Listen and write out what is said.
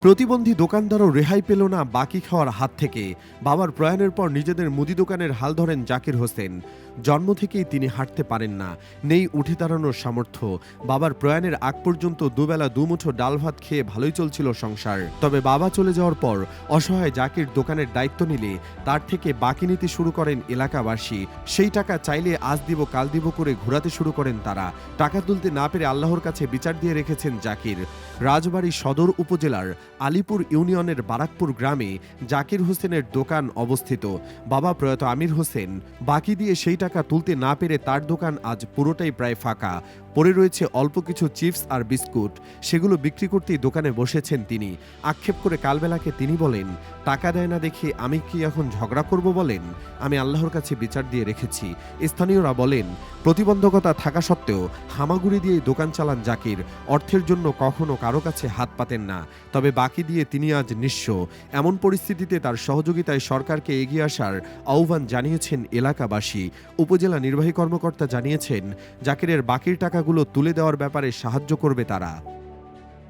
প্রতিবন্ধী দোকানদারও রেহাই পেল না বাকি খাওয়ার হাত থেকে। বাবার প্রয়াণের পর নিজেদের মুদি দোকানের হাল ধরেন জাকির হোসেন। জন্ম থেকেই তিনি হাঁটতে পারেন না, নেই উঠে দাঁড়ানোর সামর্থ্য। বাবার প্রয়াণের আগ পর্যন্ত দুবেলা দুমুঠো ডাল ভাত খেয়ে ভালোই চলছিল সংসার। তবে বাবা চলে যাওয়ার পর অসহায় জাকির দোকানের দায়িত্ব নিলে তার থেকে বাকি নিতে শুরু করেন এলাকাবাসী। সেই টাকা চাইলে আজ দিব কাল দিব করে ঘোরাতে শুরু করেন তারা। টাকা তুলতে না পেরে আল্লাহর কাছে বিচার দিয়ে রেখেছেন জাকির। রাজবাড়ী সদর উপজেলার আলিপুর ইউনিয়নের বারাকপুর গ্রামে জাকির হোসেনের দোকান অবস্থিত। বাবা প্রয়াত আমির হোসেন বাকি দিয়ে সেই টাকা তুলতে না পেরে তার দোকান আজ পুরোটাই প্রায় ফাঁকা। পড়ে রয়েছে অল্প কিছু চিপস আর বিস্কুট, সেগুলো বিক্রি করতেই দোকানে বসেছেন তিনি। আক্ষেপ করে কালবেলাকে তিনি বলেন, টাকা দেয় না দেখে আমি কি এখন ঝগড়া করব বলেন? আমি আল্লাহর কাছে বিচার দিয়ে রেখেছি। স্থানীয়রা বলেন, প্রতিবন্ধকতা থাকা সত্ত্বেও হামাগুড়ি দিয়ে দোকান চালান জাকির। অর্থের জন্য কখনো কারো কাছে হাত পাতেন না, তবে বাকি দিয়ে তিনি আজ নিঃস্ব। এমন পরিস্থিতিতে তার সহযোগিতায় সরকারকে এগিয়ে আসার আহ্বান জানিয়েছেন এলাকাবাসী। উপজেলা নির্বাহী কর্মকর্তা জানিয়েছেন, জাকিরের বাকির টাকাগুলো তুলে দেওয়ার ব্যাপারে সাহায্য করবে তারা।